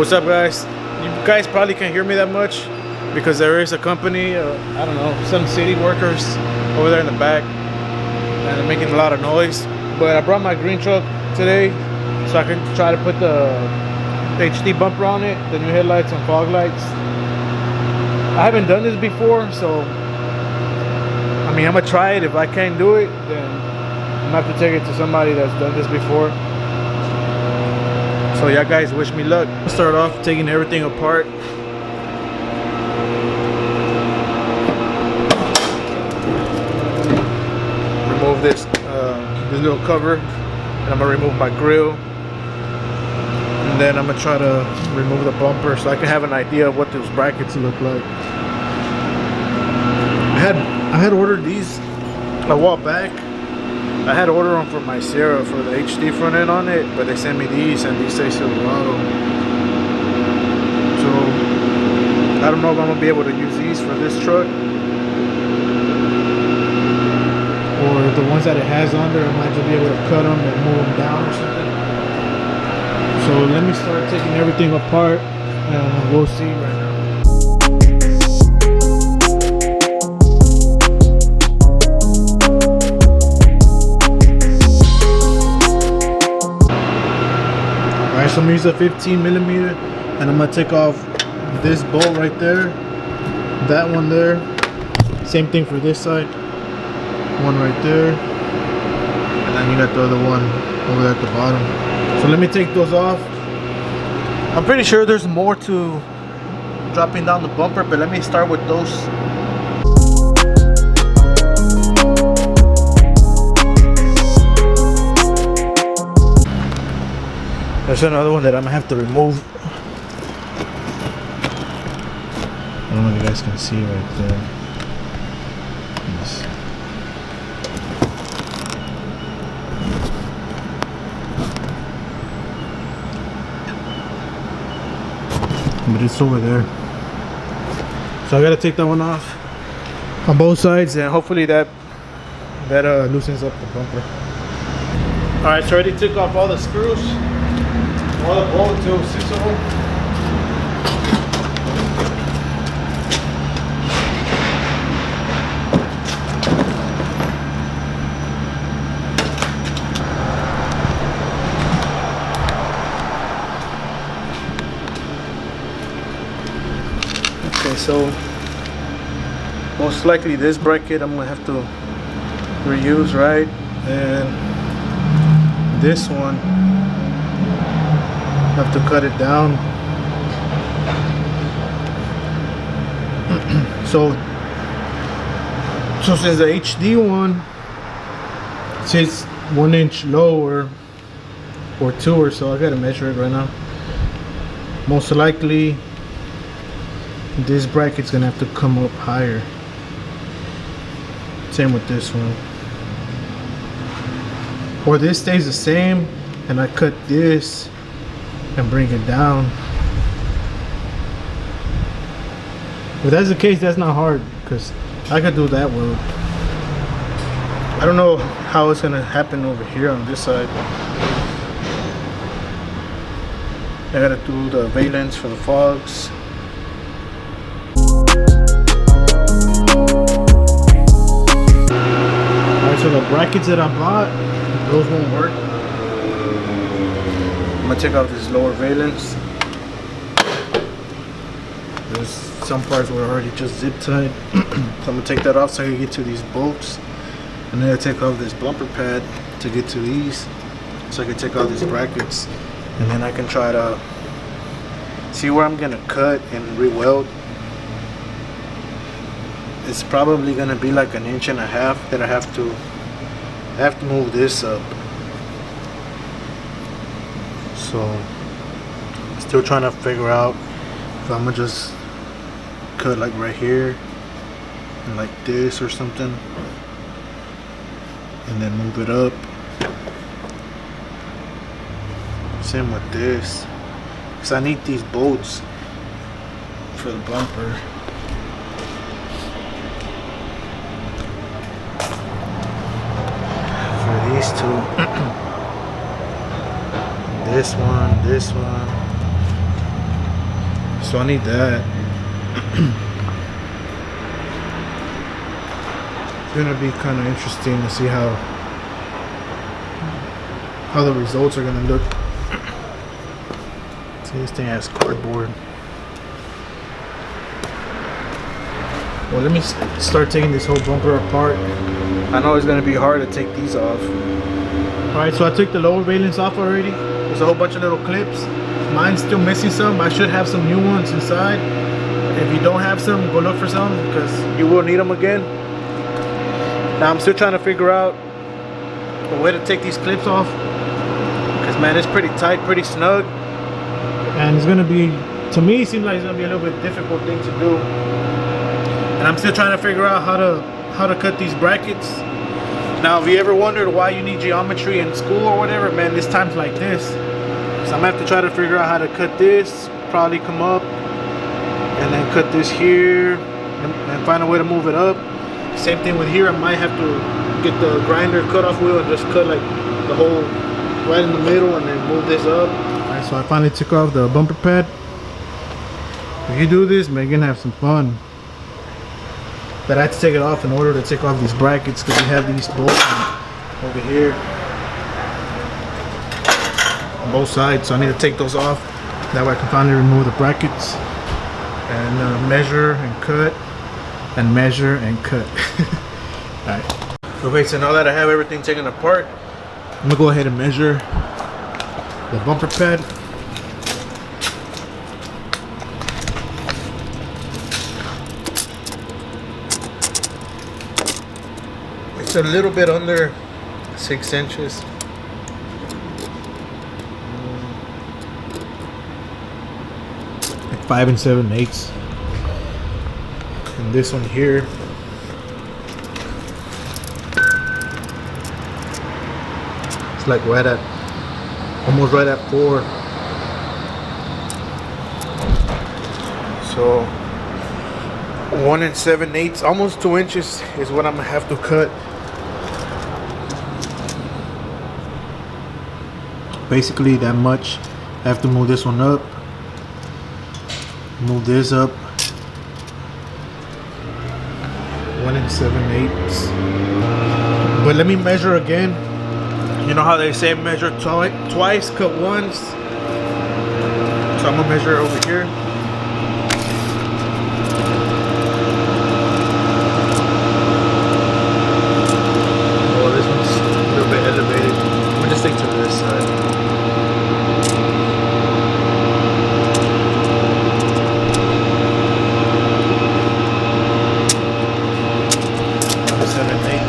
What's up, guys? You guys probably can't hear me that much because there is a company, I don't know, some city workers over there in the back, and they're making a lot of noise. But I brought my green truck today so I can try to put the HD bumper on it, the new headlights and fog lights. I haven't done this before, so I mean, I'm gonna try it. If I can't do it, then I'm gonna have to take it to somebody that's done this before. So yeah, guys, wish me luck. I'll start off taking everything apart. Remove this little cover, and I'm gonna remove my grill, and then I'm gonna try to remove the bumper so I can have an idea of what those brackets look like. I had ordered these a while back. I had ordered them for my Sierra for the HD front end on it, but they sent me these, and these say Silverado. So I don't know if I'm gonna be able to use these for this truck, or the ones that it has on there, I might just be able to cut them and move them down or something. So let me start taking everything apart, and we'll see right now. Alright, so I'm gonna use a 15mm, and I'm gonna take off this bolt right there, that one there, same thing for this side, one right there, and then you got the other one over there at the bottom. So let me take those off. I'm pretty sure there's more to dropping down the bumper, but let me start with those. There's another one that I'm gonna have to remove. I don't know if you guys can see right there. Yes. But it's over there. So I gotta take that one off on both sides, and hopefully that loosens up the bumper. Alright, so I already took off all the screws. All the bolts, 6 of them. Okay, so most likely this bracket I'm gonna have to reuse, right? And this one have to cut it down. so since the HD one says 1 inch lower or 2 or so, I gotta measure it right now. Most likely this bracket's gonna have to come up higher. Same with this one. Or this stays the same and I cut this and bring it down. If that's the case, that's not hard, because I could do that weld. I don't know how it's gonna happen over here on this side. I gotta do the valence for the fogs. Alright, so the brackets that I bought, those won't work. I'm gonna take off this lower valence. There's some parts were already just zip tied. So I'm gonna take that off so I can get to these bolts. And then I take off this bumper pad to get to these, so I can take off these brackets. And then I can try to see where I'm gonna cut and re-weld. It's probably gonna be like 1.5 inches that I have to move this up. So still trying to figure out if I'm gonna just cut like right here and like this or something, and then move it up. Same with this, because I need these bolts for the bumper. For these two. This one, So I need that. It's gonna be kind of interesting to see how the results are gonna look. See, this thing has cardboard. Well, let me start taking this whole bumper apart. I know it's gonna be hard to take these off. Alright, so I took the lower valence off already. There's a whole bunch of little clips. Mine's still missing some. I should have some new ones inside. If you don't have some, go look for some because you will need them again. Now I'm still trying to figure out a way to take these clips off. Because man, it's pretty tight, pretty snug. And it's gonna be, to me, it seems like it's gonna be a little bit difficult thing to do. And I'm still trying to figure out how to cut these brackets. Now, if you ever wondered why you need geometry in school or whatever, man, this time's like this. So I'm gonna have to try to figure out how to cut this, probably come up, and then cut this here, and find a way to move it up. Same thing with here, I might have to get the grinder cutoff wheel and just cut like the whole right in the middle and then move this up. Alright, so I finally took off the bumper pad. If you do this, man, you're gonna have some fun. But I had to take it off in order to take off these brackets because we have these bolts over here on both sides. So I need to take those off. That way I can finally remove the brackets and measure and cut and measure and cut. Alright. Okay, so now that I have everything taken apart, I'm gonna go ahead and measure the bumper pad. It's a little bit under 6 inches. Like 5 7/8. And this one here, it's like right at, almost right at 4. So 1 7/8, almost 2 inches is what I'm gonna have to cut. Basically that much. I have to move this one up, move this up. 1 7/8. But let me measure again. You know how they say measure twice, cut once. So I'm gonna measure over here. Oh, this one's a little bit elevated. I'm gonna just stick to this side. 7/8.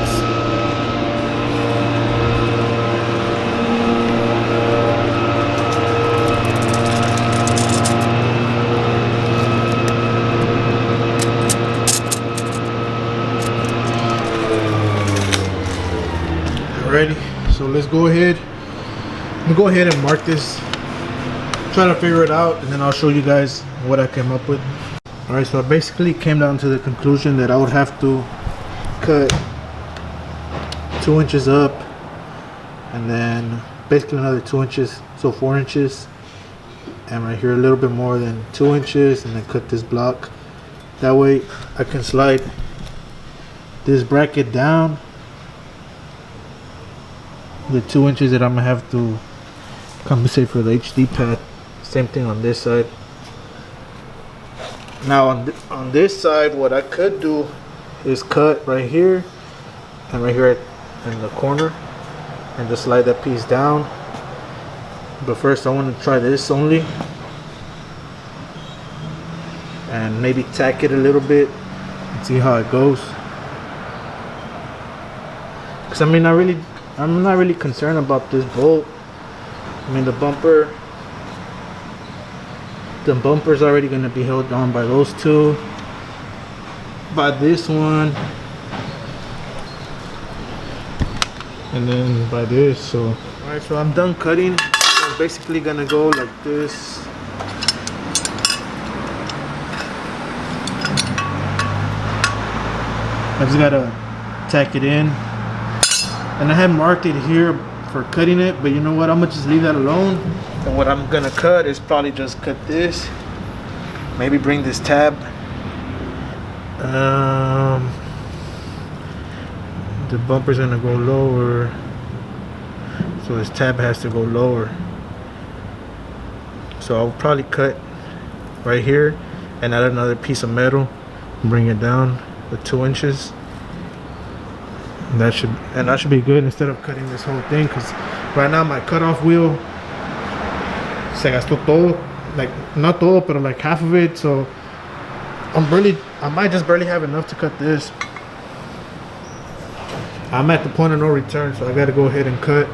Alrighty, so let's go ahead. I'm gonna go ahead and mark this, try to figure it out, and then I'll show you guys what I came up with. Alright, so I basically came down to the conclusion that I would have to cut 2 inches up and then basically another 2 inches, so 4 inches, and right here a little bit more than 2 inches, and then cut this block. That way I can slide this bracket down the 2 inches that I'm gonna have to compensate for the HD pad. Same thing on this side. Now on this side, what I could do is cut right here and right here in the corner and just slide that piece down. But first I want to try this only and maybe tack it a little bit and see how it goes. Because I mean, I'm not really concerned about this bolt. I mean, the bumper's already going to be held on by those two, by this one, and then by this. So alright, so I'm done cutting. I'm basically gonna go like this. I just gotta tack it in, and I have marked it here for cutting it, but you know what, I'm gonna just leave that alone. And what I'm gonna cut is probably just cut this maybe bring this tab. The bumper's gonna go lower, so this tab has to go lower. So I'll probably cut right here and add another piece of metal and bring it down with 2 inches. And that should be good, instead of cutting this whole thing, because right now my cutoff wheel se gastó todo, like not todo, but like half of it. So I might just barely have enough to cut this. I'm at the point of no return, so I got to go ahead and cut.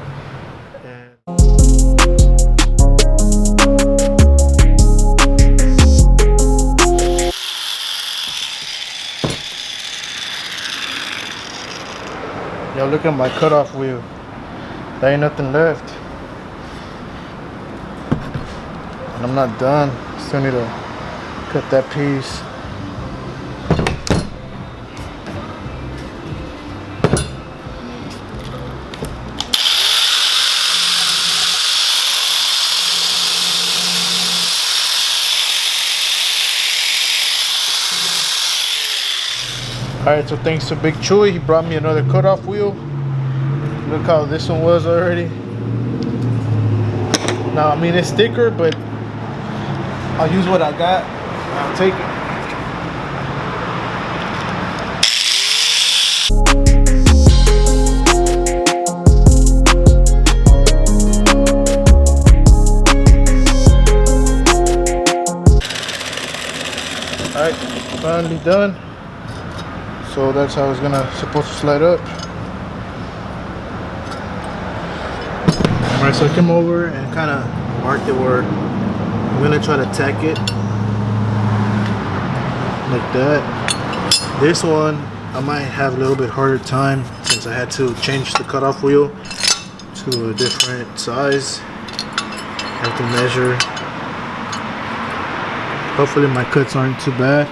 Yo, look at my cutoff wheel. There ain't nothing left. And I'm not done. Still need to cut that piece. Alright, so thanks to Big Chewy, he brought me another cutoff wheel. Look how this one was already. Now, I mean, it's thicker, but I'll use what I got. I'll take it. Alright, finally done. So that's how it's supposed to slide up. Alright, so I came over and kind of marked it where I'm gonna try to tack it like that. This one I might have a little bit harder time, since I had to change the cutoff wheel to a different size. I have to measure. Hopefully my cuts aren't too bad.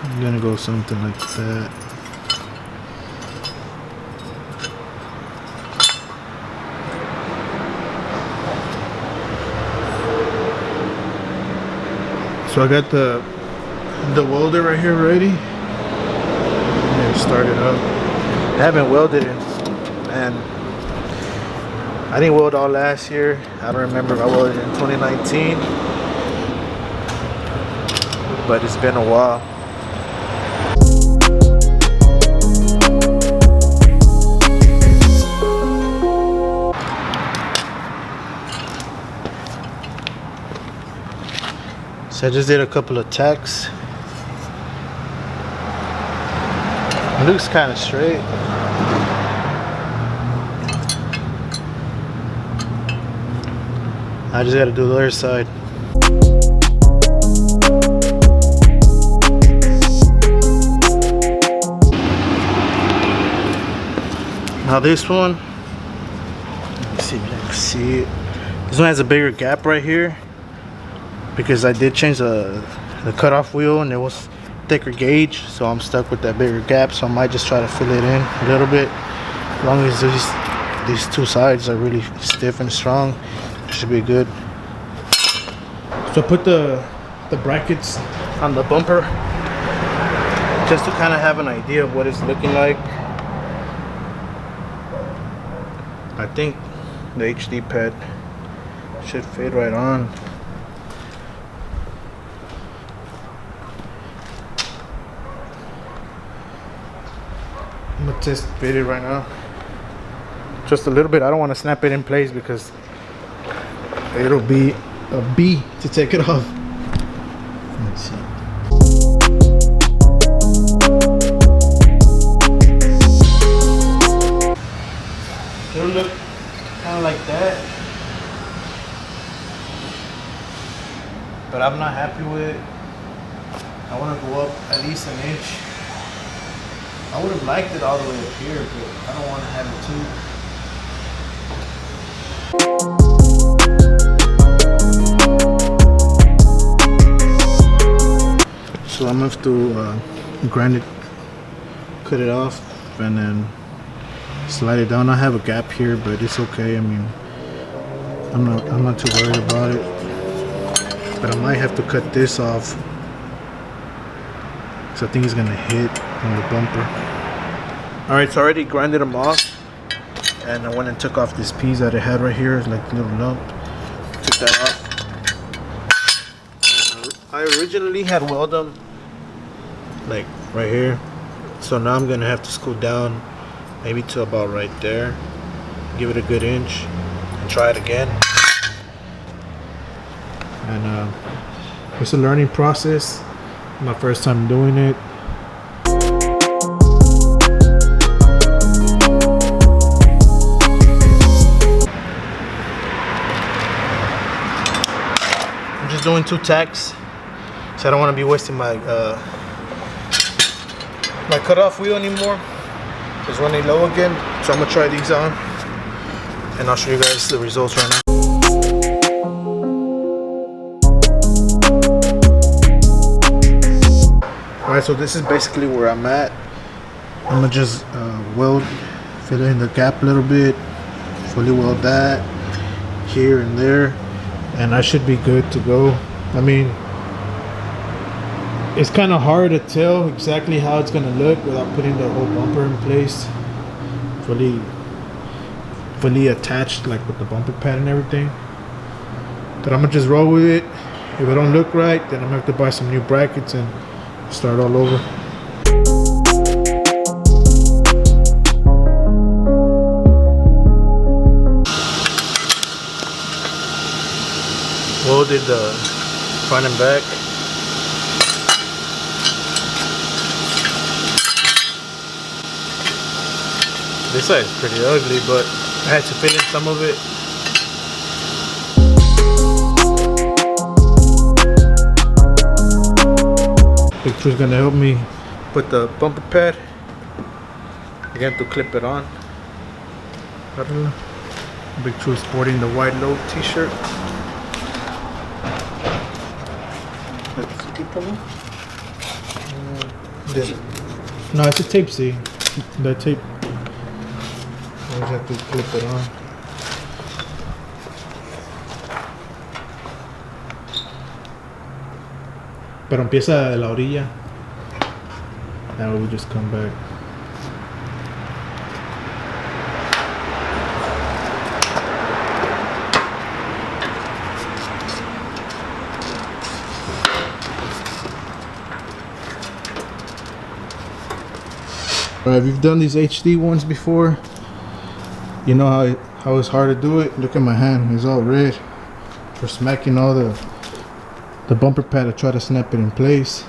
I'm gonna go something like that. So I got the welder right here ready. And start it up. I haven't welded it, and I didn't weld all last year. I don't remember if I welded in 2019, but it's been a while. So I just did a couple of tacks. It looks kind of straight. I just got to do the other side. Now this one, let me see if you can see it. This one has a bigger gap right here, because I did change the cutoff wheel and it was thicker gauge, so I'm stuck with that bigger gap. So I might just try to fill it in a little bit. As long as these two sides are really stiff and strong, it should be good. So I put the brackets on the bumper just to kind of have an idea of what it's looking like. I think the HD pad should fit right on. I'm gonna test fit it right now. Just a little bit. I don't want to snap it in place because it'll be a B to take it off. Let's see. It'll look kind of like that, but I'm not happy with it. I want to go up at least an inch. I would have liked it all the way up here, but I don't want to have it too. So I'm going to have to grind it, cut it off, and then slide it down. I have a gap here, but it's okay. I mean, I'm not too worried about it. but I might have to cut this off, so I think it's gonna hit on the bumper. Alright, so I already grinded them off, and I went and took off this piece that it had right here, like a little lump. Took that off. I originally had welded them like right here, so now I'm gonna have to scoot down maybe to about right there, give it a good inch, and try it again. And it's a learning process. My first time doing it. I'm just doing 2 tacks, so I don't want to be wasting my my cutoff wheel anymore. It's running low again, so I'm gonna try these on, and I'll show you guys the results right now. Alright, so this is basically where I'm at. I'm gonna just weld, fill in the gap a little bit, fully weld that here and there, and I should be good to go. I mean, it's kind of hard to tell exactly how it's gonna look without putting the whole bumper in place, fully attached, like with the bumper pad and everything. But I'm gonna just roll with it. If it don't look right, then I'm gonna have to buy some new brackets and start all over. Welded the front and back. This side is pretty ugly, but I had to fill in some of it. Big True's gonna help me put the bumper pad. Again, to clip it on. Big True is sporting the white low t-shirt. No, it's a tape C. That tape. I just have to clip it on. Pero empieza de la orilla. Now we just come back. Alright, if you've done these HD ones before, you know how it's hard to do it. Look at my hand, it's all red for smacking all the bumper pad to try to snap it in place.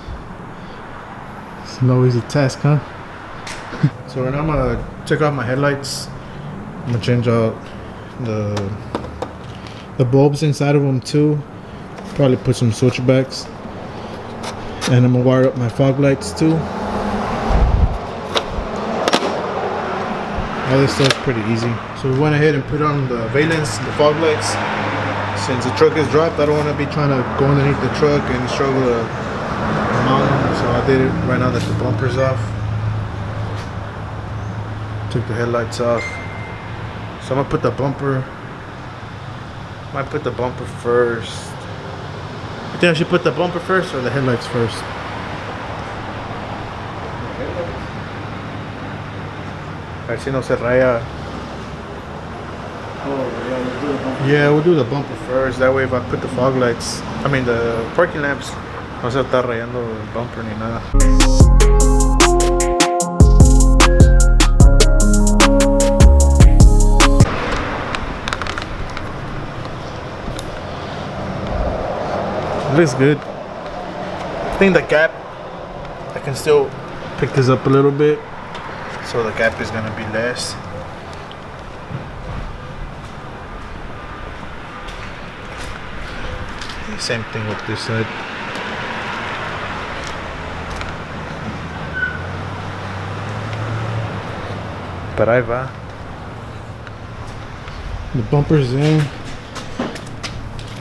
It's no easy task, huh? So right now I'm gonna take off my headlights. I'm gonna change out the bulbs inside of them too. Probably put some switchbacks, and I'm gonna wire up my fog lights too. All this stuff's pretty easy. So we went ahead and put on the valence, the fog lights. Since the truck is dropped, I don't want to be trying to go underneath the truck and struggle to mount them. So I did it right now that the bumper's off. Took the headlights off. So I'm gonna put the bumper. Might put the bumper first. You think I should put the bumper first or the headlights first? A ver si no se raya. Yeah, we'll do the bumper first. That way, if I put the fog lights, I mean the parking lamps, no se está rayando el bumper ni nada. Looks good. I think the gap, I can still pick this up a little bit, so the gap is gonna be less. Same thing with this side. But ahí va. The bumper's in.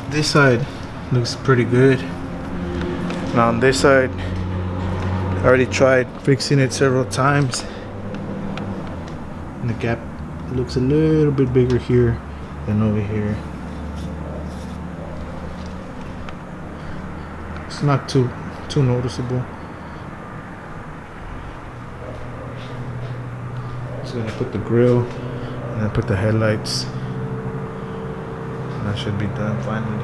This side looks pretty good. Now on this side, I already tried fixing it several times. And the gap looks a little bit bigger here than over here. It's not too noticeable. Just gonna put the grill and then put the headlights, and that should be done finally.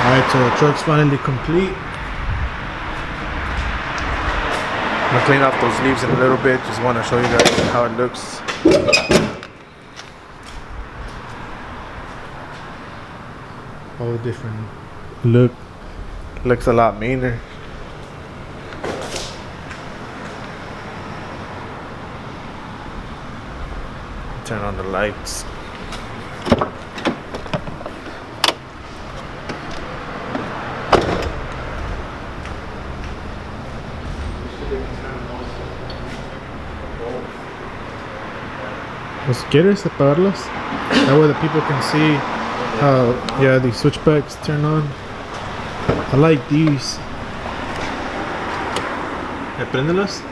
Alright, so the truck's finally complete. I'm gonna clean off those leaves in a little bit. Just want to show you guys how it looks. All different look. Looks a lot meaner. Turn on the lights. Los quieres apagarlos? That way the people can see how, yeah, these switchbacks turn on. I like these. Préndelos.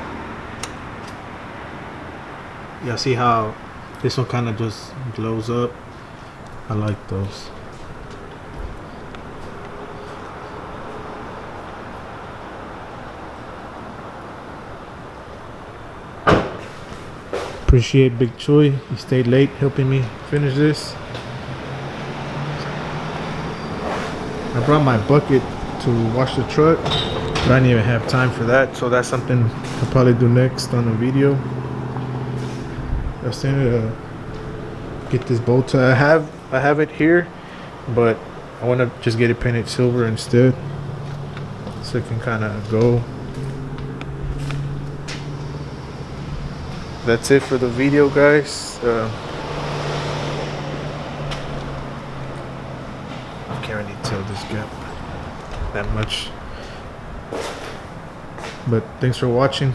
Yeah, see how this one kind of just glows up. I like those. Appreciate Big Choi. He stayed late helping me finish this. I brought my bucket to wash the truck, but I didn't even have time for that, so that's something I'll probably do next on a video. I was saying to get this bow tie. I have it here, but I want to just get it painted silver instead, so it can kind of go. That's it for the video, guys. I can't really tell this gap that much, but thanks for watching.